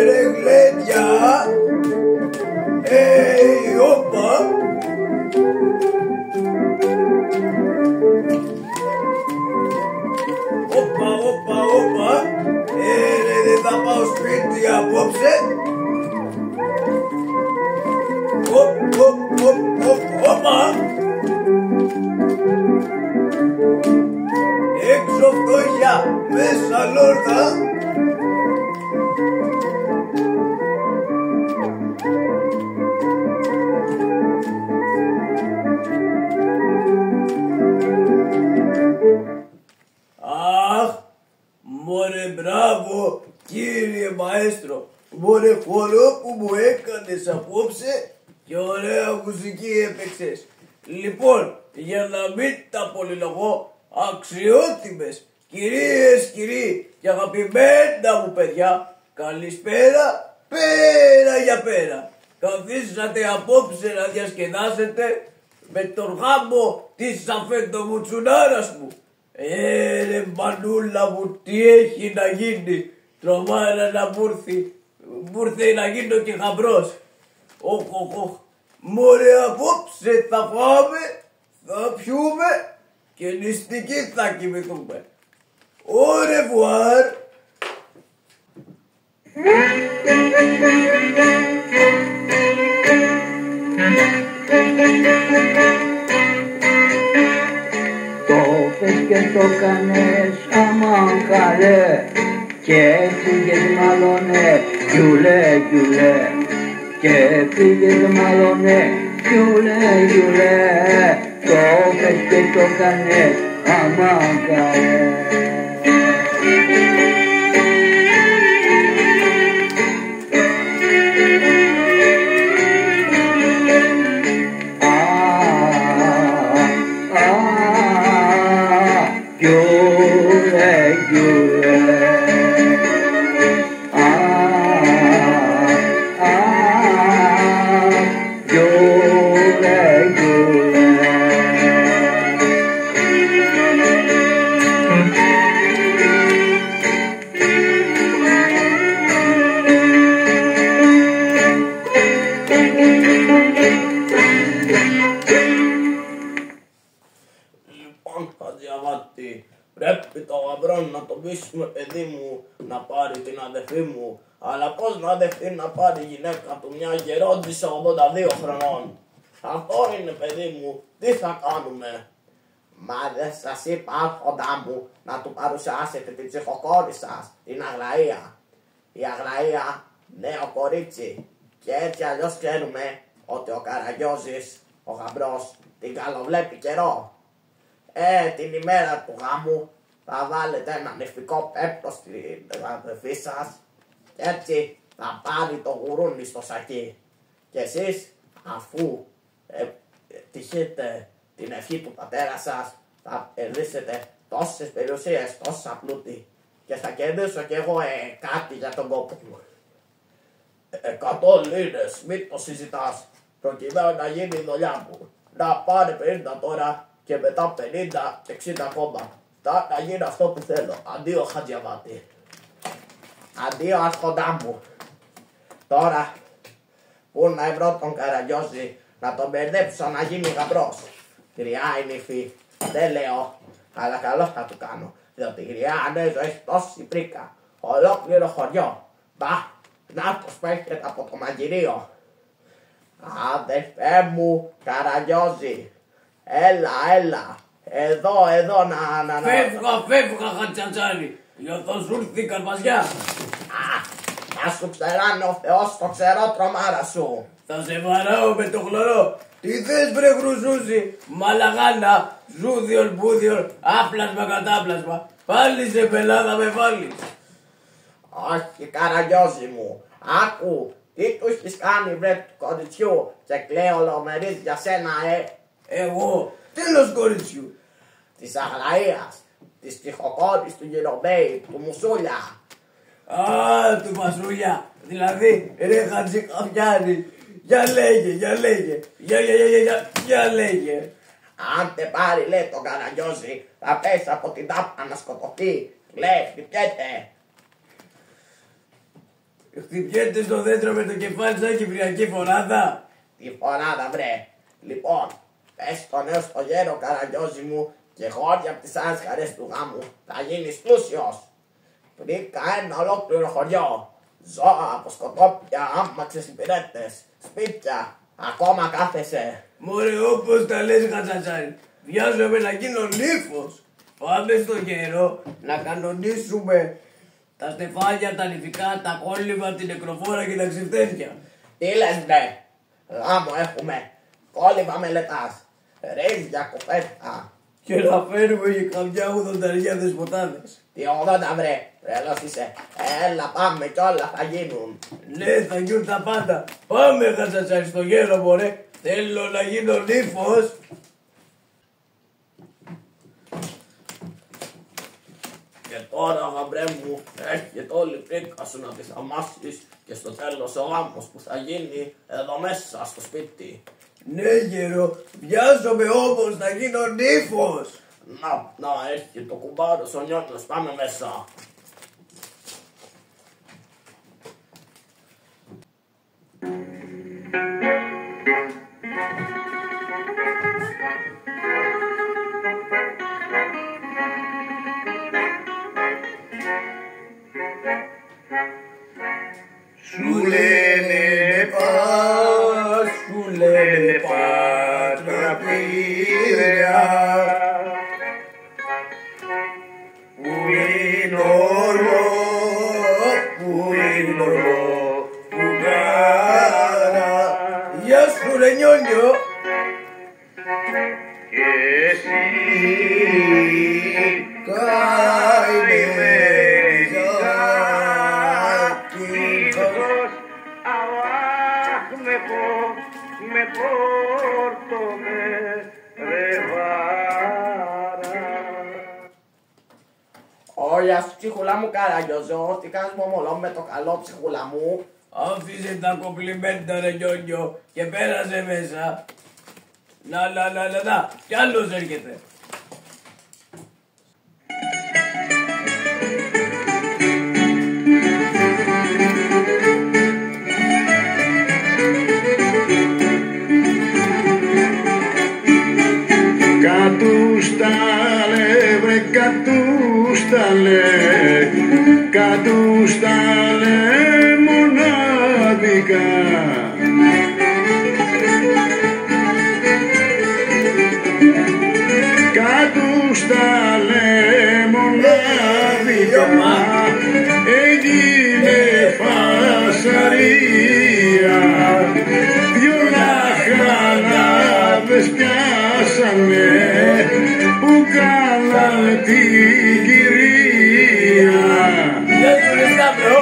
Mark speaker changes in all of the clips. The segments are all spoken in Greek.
Speaker 1: Ρε γλέντια. Όπα. Όπα. Δεν θα πάω σπίτι απόψε. Όπα. Έξω φτώχεια, μέσα λόρδα. Αχ, μωρέ μπράβο κύριε μαέστρο. Μωρέ χορό που μου έκανες απόψε και ωραία μουσική έπαιξες. Λοιπόν, για να μην τα πολυλογώ, αξιότιμες κυρίες, κύριοι και αγαπημένα μου παιδιά, καλησπέρα, πέρα για πέρα. Καθίσατε απόψε να διασκεδάσετε με τον γάμο της αφεντομουτσουνάρας μου. Ρε μανούλα μου, τι έχει να γίνει, τρομάρα να μου ήρθε να γίνω και γαμπρός. Όχ, μωρέ απόψε θα φάμε, θα πιούμε και νηστικοί θα κοιμηθούμε. Au revoir.
Speaker 2: Το πες και το κάνες αμάν καλέ και πήγες μάλλονε γιουλέ και πήγες μάλλονε γιουλέ το πες και το κάνες αμάν καλέ.
Speaker 1: Πρέπει το γαμπρό να το πείσουμε παιδί μου να πάρει την αδερφή μου. Αλλά πώς να δεχτεί να πάρει η γυναίκα του μια γερόντισσα 82 χρονών. Αυτό είναι παιδί μου, τι θα κάνουμε. Μα δεν σας είπα άρχοντά μου να του παρουσιάσετε την ψυχοκόρη σας, την Αγλαία. Η Αγλαία νέο κορίτσι και έτσι αλλιώς ξέρουμε ότι ο Καραγιώζης, ο γαμπρός, την καλοβλέπει καιρό. Την ημέρα του γάμου θα βάλετε ένα νηφικό πέπτο στην αδερφή σας και έτσι θα πάρει το γουρούνι στο σακί. Και εσείς αφού τυχείτε την ευχή του πατέρα σας θα κερδίσετε τόσες περιουσίες, τόσα πλούτη και θα κερδίσω κι εγώ κάτι για τον κόπο μου. 100 λίρες, μην το συζητάς, προκειμένου να γίνει η δουλειά μου. Να πάρει 50 τώρα και μετά 50 και 60 ακόμα. Θα να γίνει αυτό που θέλω. Αντίο Χατζιαβάτη. Αντίο αρχοντά μου. Τώρα που να βρω τον Καραγιώζη να τον μπερδέψω να γίνει γαμπρός. Γριά η νύφη. Δεν λέω, αλλά καλό θα του κάνω. Διότι η γριά ανέζω έχει τόση πρίκα. Ολόκληρο χωριό. Μπα, να'τος που έρχεται από το μαγειρίο. Αδερφέ μου Καραγιώζη. Έλα. Εδώ να...
Speaker 3: Φεύγα Χατζατζάρη. Για θα σου έρθει η καρπαζιά.
Speaker 1: Θα σου ξεράνε ο Θεός το ξερό τρομάρα σου.
Speaker 3: Θα σε βαράω με το χλωρό. Τι θες βρε γρουσούζι, μαλαγάνα, ζούδιον, μπούδιον, άπλασμα κατάπλασμα. Πάλι σε πελάδα με βάλεις.
Speaker 1: Όχι Καραγιώζη μου, άκου, τι του έχεις κάνει βρε του κοριτσιού και κλαίω λομερίς για σένα
Speaker 3: Εγώ, τέλος κοριτσιού.
Speaker 1: Της Αγλαΐας, της ψυχοκόρης του Γυρομέη, του Μουσούλια.
Speaker 3: Του Μασούλια, δηλαδή ρε Χατζικαφιάνη. Για λέγε.
Speaker 1: Αν τε πάρει, λέει, τον Καραγκιόζη, θα πέσει από την τάπα να σκοτωθεί. Λέει, χτυπιέται.
Speaker 3: Χτυπιέται στο δέντρο με το κεφάλι σαν κυπριακή φοράδα.
Speaker 1: Τι φοράδα, βρε. Λοιπόν, πες το νέο στο γέρο, Καραγκιόζη μου, και χώρια από τις άλλες χαρές του γάμου θα γίνεις πλούσιος. Βρήκα ένα ολόκληρο χωριό. Ζώα από σκοτόπια, άμαξες, υπηρέτες, σπίτια. Ακόμα κάθεσαι.
Speaker 3: Μωρέ, όπως τα λες, Χατζατζάρη, βιάζομαι να γίνω νύφος. Πάμε στο γέρο να κανονίσουμε τα στεφάνια, τα νηφικά, τα κόλληβα, την νεκροφόρα και τα ξυφτέρια.
Speaker 1: Τι λες, βρε. Γάμο έχουμε. Κόλληβα μελετάς. Ρίζια κουπέτα.
Speaker 3: Και να φέρουμε και καμιά 80 δεσποτάδες.
Speaker 1: Τι 80, βρε. Τρελός είσαι. Έλα, πάμε κι όλα θα γίνουν.
Speaker 3: Ναι, θα γίνουν τα πάντα. Πάμε, Χατζατζάρη, στο γέρο, μωρέ. Θέλω να γίνω νύφος.
Speaker 1: Και τώρα, γαμπρέ μου, έρχεται όλη η φρίκα σου να τις αμάσεις και στο τέλος ο γάμος που θα γίνει εδώ μέσα στο σπίτι.
Speaker 3: Ναι, γέρο, βιάζομαι όμως να γίνω νύφος.
Speaker 1: Να, έρχεται το κουμπάρος ο νιώτος, πάμε μέσα.
Speaker 3: Σου λένε πας, σου λένε Πάτρα Πειραιά, που είναι ορό, που είναι ορό, που κάρα. Γεια σου, ρε Νιόνιο. Και εσύ καημένος με πόρτο με ρεβάρα.
Speaker 1: Όλα σου, ψυχούλα μου, Καραγκιόζο, τι κάνεις μομολό με το καλό, ψυχούλα μου.
Speaker 3: Άφησε τα κομπλιμέντα, ρε Νιόνιο, και πέρασε μέσα. Να, κι άλλος έρχεται.
Speaker 4: Κατούσταλε, βρε κατούσταλε, κατούσταλε μοναδικά. Κατούσταλε μοναδικά, έγινε φασαρία, δυο λαχανάδες πιάσανε που κάνανε την κυρία.
Speaker 3: Γεια σου, ρε Σταύρο.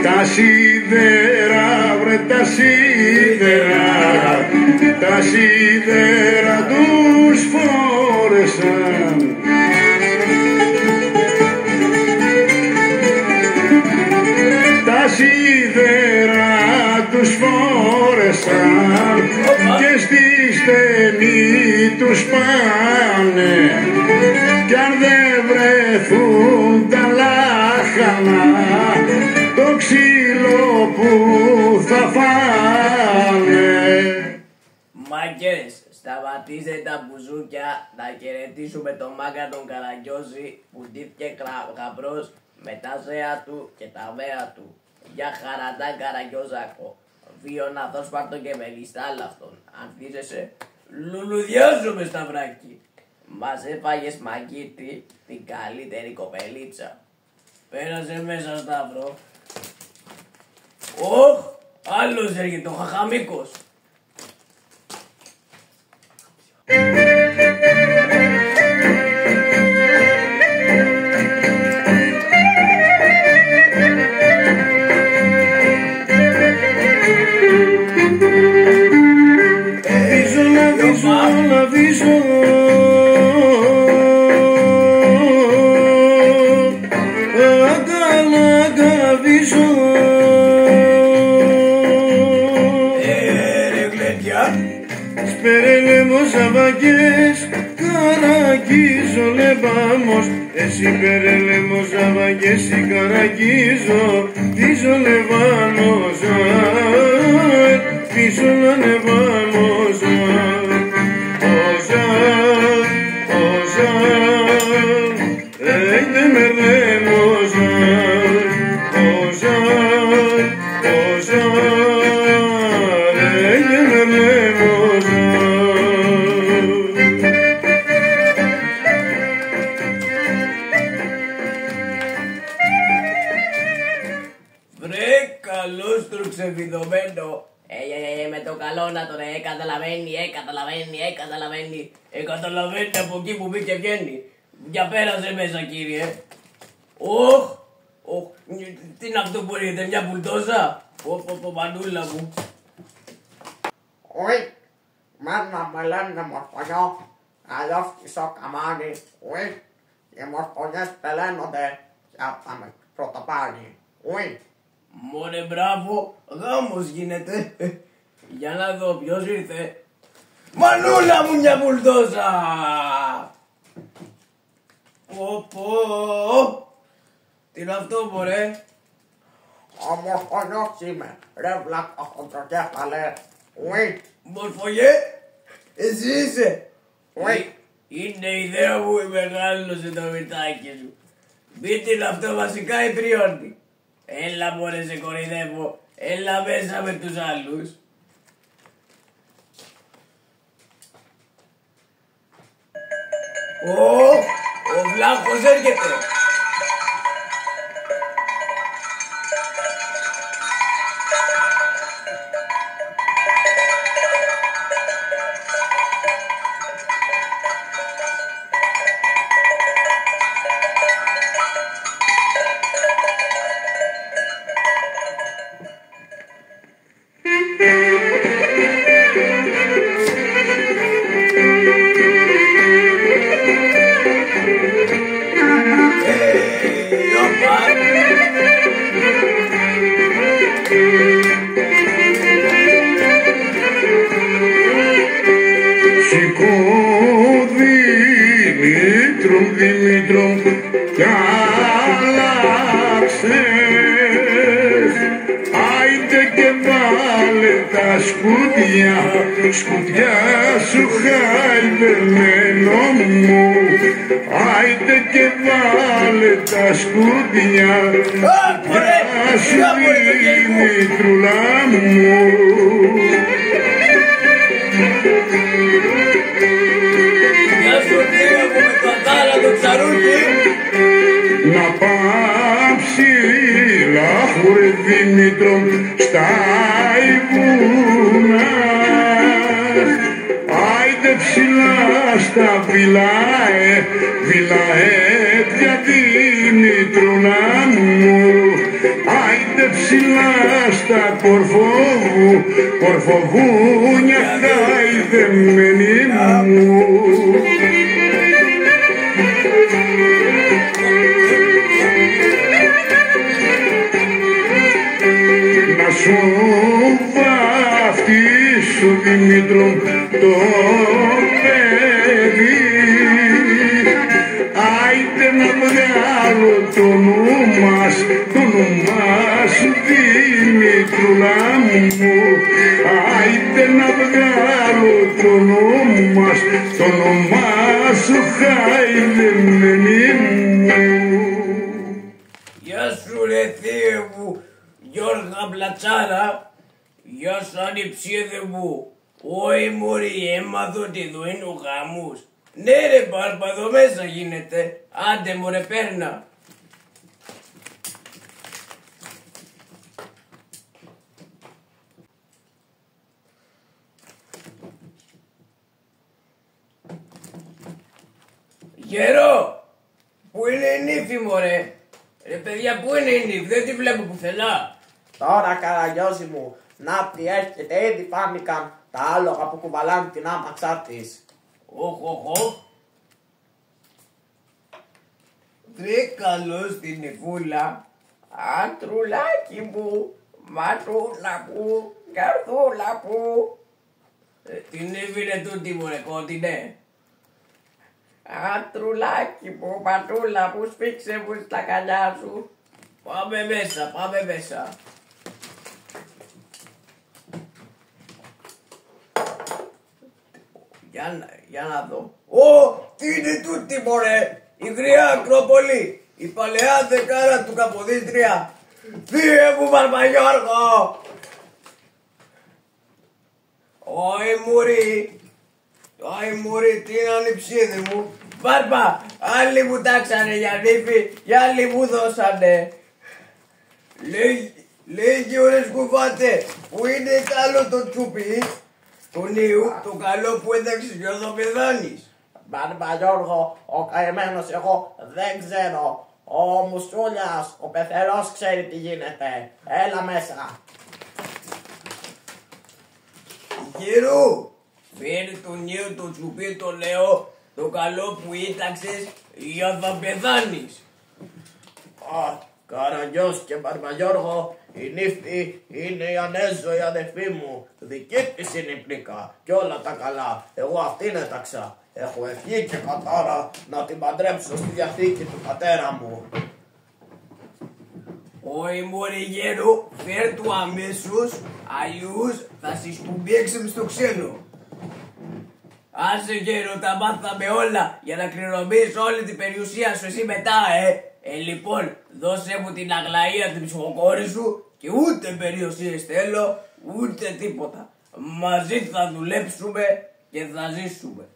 Speaker 4: Τα σίδερα, βρε τα σίδερα, τα σίδερα τους φόρεσαν. Τα σίδερα τους φόρεσαν και στη στενή τους πάνε, κι αν δεν βρεθούν τα λάχανα, το ξύλο που θα φάνε.
Speaker 3: Μάγκες, σταματήστε τα μπουζούκια να χαιρετήσουμε τον μάγκα τον Καραγκιόζη που ντύθηκε γαμπρός με τα ζέα του και τα βέα του. Για χαραντά, Καραγκιόζακο, βίο να δω σπάρτο και με λιστάλαυτον. Αν θύσεσαι, λουλουδιάζομαι Σταυράκι. Μας έφαγες μαγκίτη την καλύτερη κοπελίτσα. Πέρασε μέσα, Σταύρο. Ωχ, άλλος έρχεται, ο Χαχαμίκος.
Speaker 4: Να βήσω αγκαλ, αγκαλ. perelemos avagues, caraguizo levamos. Εσύ perelemos avagues y caraguizo, piso levamos, piso la levamos. Oza, oza, de merlemos, oza, oza, de merlemos.
Speaker 3: Βρε, καλός τρουξεβιδωμένο. Με το καλό να τον καταλαβαίνει, καταλαβαίνει. Καταλαβαίνει από εκεί που μπήκε βγαίνει. Για πέρασε μέσα, κύριε. Οχ, τι είναι αυτό που έρχεται, μια μπουλντόζα. Μανούλα μου.
Speaker 1: Ui, μάνα με λένε μορφωνιό, αλλιώς στο καμάνι. Ui, οι μορφωνιές πελαίνονται για τα με πρωτοπάρει. Ui.
Speaker 3: Μωρέ, μπράβο, γάμος γίνεται. Για να δω ποιος ήρθε. Μανούλα μου, μια μπουλντόζα. Τι είναι αυτό, μωρέ.
Speaker 1: Ο μορφωνιός είμαι, ρε βλάκα χοντροκέφαλε. Ui,
Speaker 3: Μορφωγέ, εσύ είσαι.
Speaker 1: ui.
Speaker 3: Είναι η ιδέα μου, η μεγάλωσε το μητάκι σου. Μην είναι αυτό βασικά η τριώνει. Έλα μωρέ, σε κορυδεύω. Έλα μέσα με τους άλλους. Ο βλάχος έρχεται.
Speaker 4: Δημήτρου κι άλλαξες. Άιντε και βάλε τα σκουτιά, σκουτιά σου χαϊδεμένο μου. Άιντε και βάλε τα σκουτιά, σκουτιά σου Δημήτρουλα μου. Να πάψει λάχουρε Δήμητρο στα βουνά. Άιντε ψηλά στα βιλαέτια Δήμητρονα μου. Άιντε ψηλά στα κορφοβούνια χαϊδεμένη μου. Να σου βαφτίσω Δημήτρο το παιδί. Άιντε να βγάλω το νου μας Δημήτρουλα μου. Άιντε να βγάλω το νου μας το όνομά σου χαϊδεμένη μου.
Speaker 3: Γεια σου ρε θείο μου, Γιώργα Μπλατσάρα. Γεια σου ανιψιέδε μου. Όχι μωρή, έμαθω ότι εδώ είναι ο γάμος. Ναι ρε μπάρμπα, εδώ μέσα γίνεται. Άντε μωρέ, παίρνα. Γερό, πού είναι η νύφη μωρέ. Ρε παιδιά, πού είναι η νύφη, δεν τη βλέπω πουθενά.
Speaker 1: Τώρα Καραγιώζη μου, να τη έρχεται, ήδη φάνηκαν τα άλογα που κουβαλάνε την άμαξά της.
Speaker 3: Οχ. Βρε καλώς την νυφούλα. Αντρουλάκι μου, ματούλα μου, καρδούλα μου. Την έφυγε τούτη μου ρε κόντινε. Αντρουλάκι μου, πατούλα μου, σφίξε μου στα καλιά σου. Πάμε μέσα, πάμε μέσα. Για να δω. Τι είναι τούτη μωρέ, η γριά Ακρόπολη, η παλαιά δεκάρα του Καποδίστρια. Φύγε μου Βαρβαγιώργο. Όχι μουρί, τι είναι ανιψίδι μου. Βάρπα, άλλοι μου τάξανε για νύφη και άλλοι μου δώσανε. Λίγοι ώρες κουβάτε, που είναι καλό το τσουπί. Του νιου, το καλό που ένταξες για να πεθάνεις.
Speaker 1: Βαρβαγιώργο, ο καημένος εγώ δεν ξέρω. Ο Μουσούλιας, ο πεθερός ξέρει τι γίνεται. Έλα μέσα.
Speaker 3: Γύρου, φέρει του νιου το τσουπί το λέω, το καλό που ήταξες για να πεθάνεις.
Speaker 1: Καραγιός και Βαρβαγιώργο, η νύφη είναι η Ανέζω η αδερφή μου. Δική της είναι η πλήκα και όλα τα καλά. Εγώ αυτήν έταξα. Έχω ευχή και κατάρα να την παντρέψω στη διαθήκη του πατέρα μου.
Speaker 3: Όχι μωρέ γέρο, φέρ του αμέσως, αλλιώς θα σε σκουμπίξουμε στο ξένο. Άσε γέρο, τα μάθαμε όλα για να κληρονομείς όλη την περιουσία σου εσύ μετά, λοιπόν, δώσε μου την Αγλαία την ψυχοκόρη σου και ούτε περιουσίες θέλω, ούτε τίποτα. Μαζί θα δουλέψουμε και θα ζήσουμε.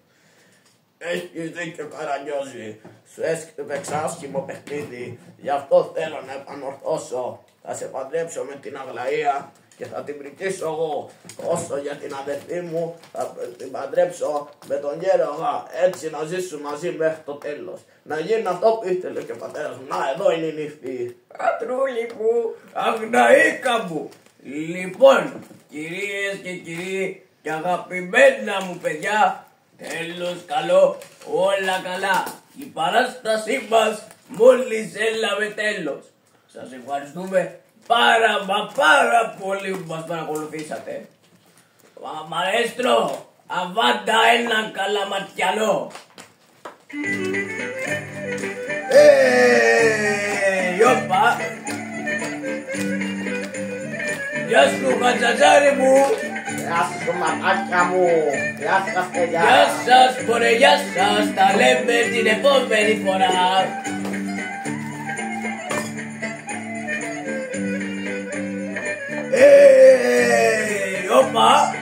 Speaker 1: Έχεις δίκιο Καραγιώζη, σου έσκυβε άσχημο παιχνίδι, γι' αυτό θέλω να επανορθώσω. Θα σε παντρέψω με την Αγλαία και θα την πρικήσω εγώ. Όσο για την αδερφή μου θα την παντρέψω με τον γέρογα, έτσι να ζήσουμε μαζί μέχρι το τέλος. Να γίνει αυτό που ήθελε και ο πατέρας μου. Να, εδώ είναι η νύφη.
Speaker 3: Πατρούλη μου, Αγναήκα μου. Λοιπόν, κυρίες και κύριοι και αγαπημένα μου παιδιά, τέλος καλό, όλα καλά. Η παράστασή μας μόλις έλαβε τέλος. Σας ευχαριστούμε πάρα πολύ που μας παρακολουθήσατε. Μαέστρο, αβάντα έναν καλαματιανό. Ιωπα. Γεια σου Χατζαζάρη μου.
Speaker 1: Γεια σου ματάκια μου. Γεια σας παιδιά.
Speaker 3: Γεια σας μωρέ, γεια σας. Τα λέμε την επόμενη φορά. Όπα.